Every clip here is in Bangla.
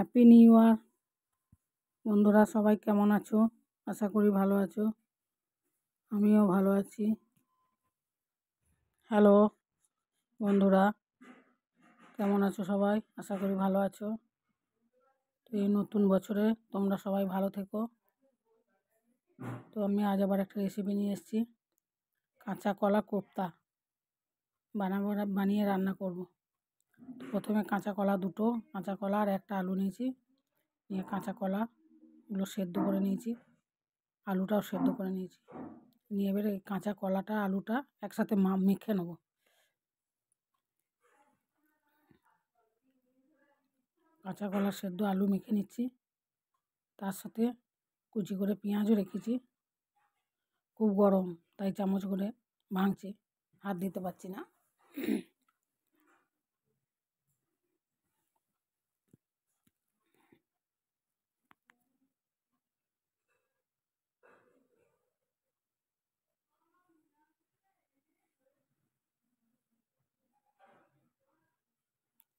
হ্যাপি নিউ ইয়ার বন্ধুরা, সবাই কেমন আছো? আশা করি ভালো আছো। আমিও ভালো আছি। হ্যালো বন্ধুরা, কেমন আছো সবাই? আশা করি ভালো আছো। তো এই নতুন বছরে তোমরা সবাই ভালো থেকো। তো আমি আজ আবার একটা রেসিপি নিয়ে এসেছি, কাঁচা কলা কোপ্তা বানিয়ে রান্না করব। প্রথমে কাঁচা কলা কাঁচা কলা আর একটা আলু নিয়েছি, নিয়ে কাঁচা কলাগুলো সেদ্ধ করে নিয়েছি, আলুটাও সেদ্ধ করে নিয়েছি। নিয়ে এবারে কাঁচা কলাটা আলুটা একসাথে মেখে নেব। কাঁচা কলা সেদ্ধ আলু মেখে নিচ্ছি, তার সাথে কুচি করে পেঁয়াজও রেখেছি। খুব গরম, তাই চামচ করে ভাঙছি, হাত দিতে পারছি না।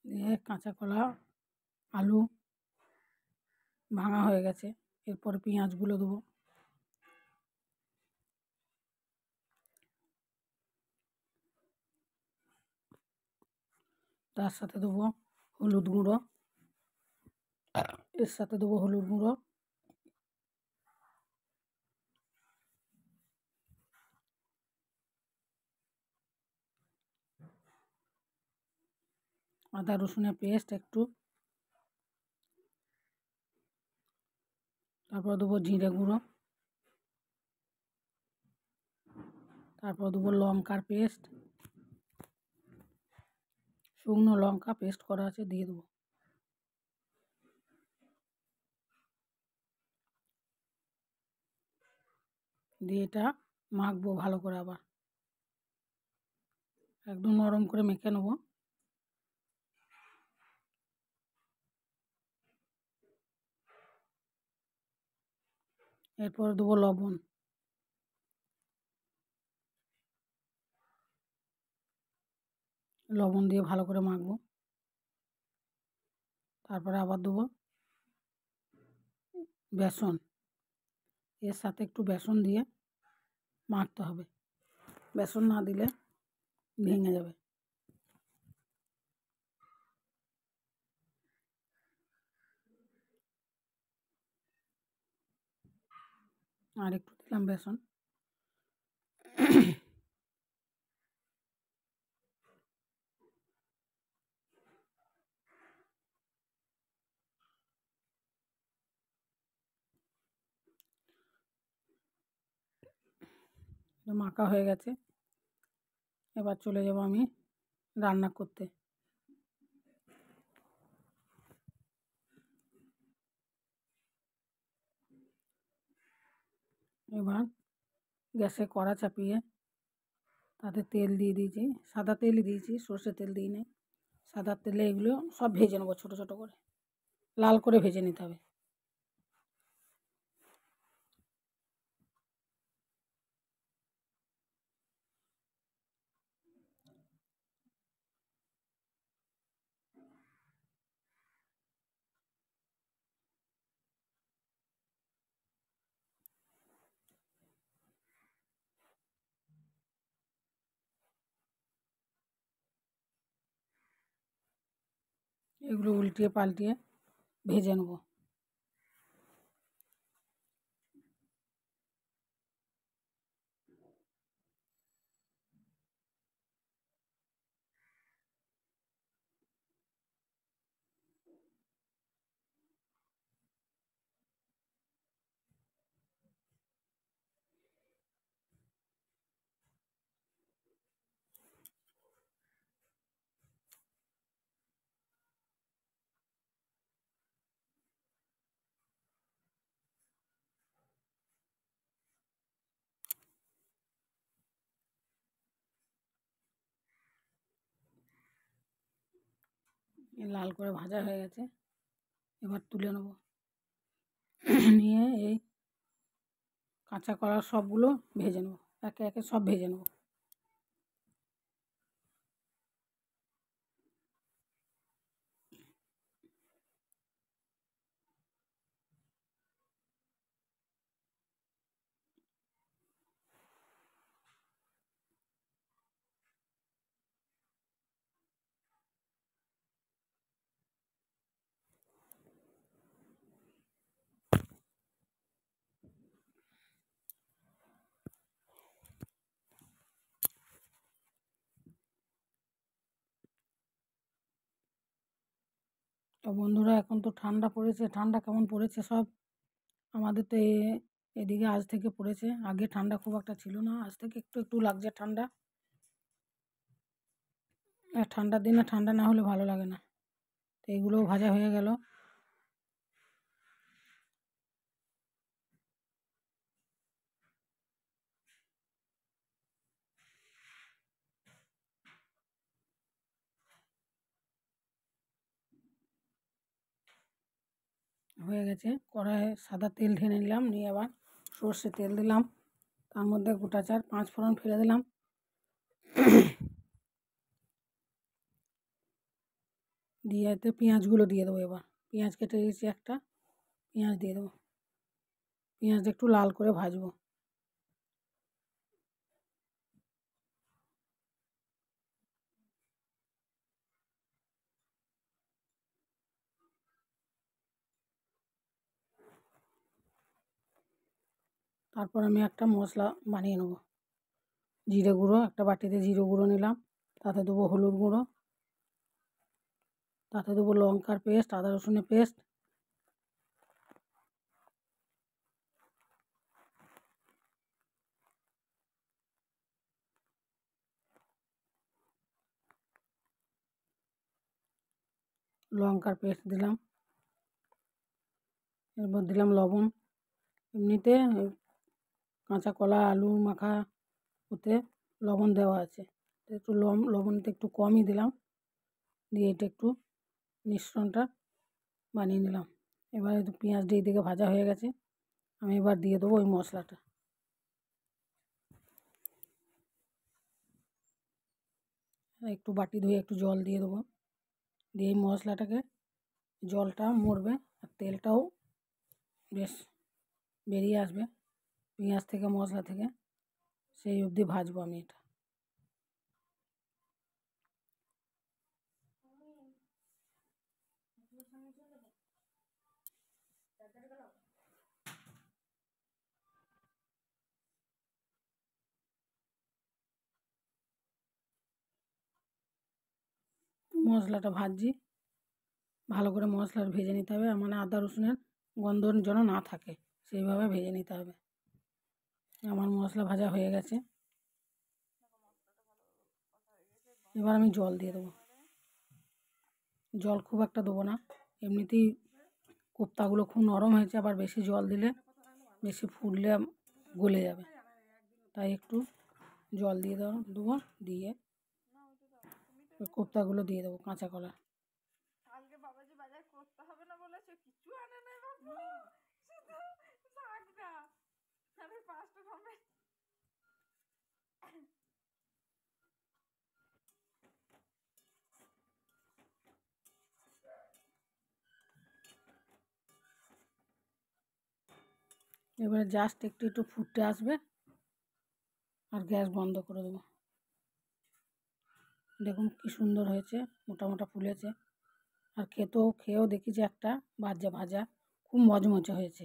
দিয়ে কাঁচা কলা আলু ভাঙা হয়ে গেছে, এরপর পেঁয়াজগুলো দেবো। তার সাথে দেবো হলুদ গুঁড়ো, এর সাথে দেবো হলুদ গুঁড়ো, আদা রসুনের পেস্ট একটু, তারপর দেবো জিরে গুঁড়ো, তারপর দেবো লঙ্কার পেস্ট, শুকনো লঙ্কা পেস্ট করা আছে দিয়ে দেবো। দিয়ে এটা মাখবো ভালো করে, আবার একদম নরম করে মেখে নেবো। এরপর দেবো লবণ, লবণ দিয়ে ভালো করে মাখবো। তারপরে আবার দেবো বেসন, এর সাথে একটু বেসন দিয়ে মাখতে হবে, বেসন না দিলে ভেঙে যাবে। আর একটু দিলাম বেসন। মাখা হয়ে গেছে, এবার চলে যাব আমি রান্না করতে। এবার গ্যাসে কড়া চাপিয়ে তাতে তেল দিয়ে দিয়েছি, সাদা তেলই দিয়েছি, সর্ষে তেল দিই নি। সাদা তেলে এগুলো সব ভেজে নেবো, ছোটো ছোটো করে লাল করে ভেজে নিতে হবে। এগুলো উল্টিয়ে পাল্টিয়ে ভেজে নেবো। লাল করে ভাজা হয়ে গেছে, এবার তুলে নেব। নিয়ে এই কাঁচা কলা সবগুলো ভেজে নেব, একে একে সব ভেজে নেব। তো বন্ধুরা, এখন তো ঠান্ডা পড়েছে। ঠান্ডা কেমন পড়েছে সব আমাদের তো এদিকে আজ থেকে পড়েছে। আগে ঠান্ডা খুব একটা ছিল না, আজ থেকে একটু একটু লাগছে ঠান্ডা। আর ঠান্ডার দিনে ঠান্ডা না হলে ভালো লাগে না। তো এগুলোও ভাজা হয়ে গেল। হয়ে গেছে। কড়াইয়ে সাদা তেল ঢেলে নিলাম, নিয়ে আবার সর্ষে তেল দিলাম। তার মধ্যে গোটা চার পাঁচ ফোড়ন ফেলে দিলাম। দিয়ে এতে পেঁয়াজগুলো দিয়ে দেবো। এবার পেঁয়াজ কেটে দিয়েছি একটা, পেঁয়াজ দিয়ে দেবো। পেঁয়াজটা একটু লাল করে ভাজবো। তারপর আমি একটা মশলা বানিয়ে নেবো। জিরে গুঁড়ো, একটা বাটিতে জিরে গুঁড়ো নিলাম, তাতে দেবো হলুদ গুঁড়ো, তাতে দেবো লঙ্কার পেস্ট, আদা রসুনের পেস্ট, লঙ্কার পেস্ট দিলাম। এরপর দিলাম লবণ। এমনিতে কাঁচা কলা আলু মাখা ওতে লবণ দেওয়া আছে, একটু লবণটা একটু কমই দিলাম। দিয়ে এটা একটু মিশ্রণটা বানিয়ে নিলাম। এবার একটু পেঁয়াজটা এইদিকে ভাজা হয়ে গেছে, আমি এবার দিয়ে দেবো ওই মশলাটা। একটু বাটি ধুয়ে একটু জল দিয়ে দেবো। দিয়ে এই মশলাটাকে, জলটা মরবে আর তেলটাও বেশ বেরিয়ে আসবে পেঁয়াজ থেকে, মশলা থেকে, সেই অবধি ভাজবো আমি এটা। মশলাটা ভাজছি, ভালো করে মশলাটা ভেজে নিতে হবে, মানে আদা রসুনের গন্ধ যেন না থাকে, সেইভাবে ভেজে নিতে হবে। আমার মশলা ভাজা হয়ে গেছে। এবার আমি জল দিয়ে দেবো। জল খুব একটা দেবো না, এমনিতেই কোপ্তাগুলো খুব নরম হয়েছে, আবার বেশি জল দিলে বেশি ফুললে গলে যাবে, তাই একটু জল দিয়ে দেবো। দিয়ে ওই কোপ্তাগুলো দিয়ে দেবো, কাঁচা কলা। কালকে বাবাজি বাজার করতে হবে না বলেছে, কিছু আনে নাই বাবু, শুধু শাকটা আমি 5টা টমেটো। এবারে জাস্ট একটু একটু ফুটতে আসবে আর গ্যাস বন্ধ করে দেবো। দেখুন কি সুন্দর হয়েছে, মোটা মোটা ফুলেছে। আর খেয়েও দেখি যে একটা ভাজা ভাজা খুব মজমচে হয়েছে।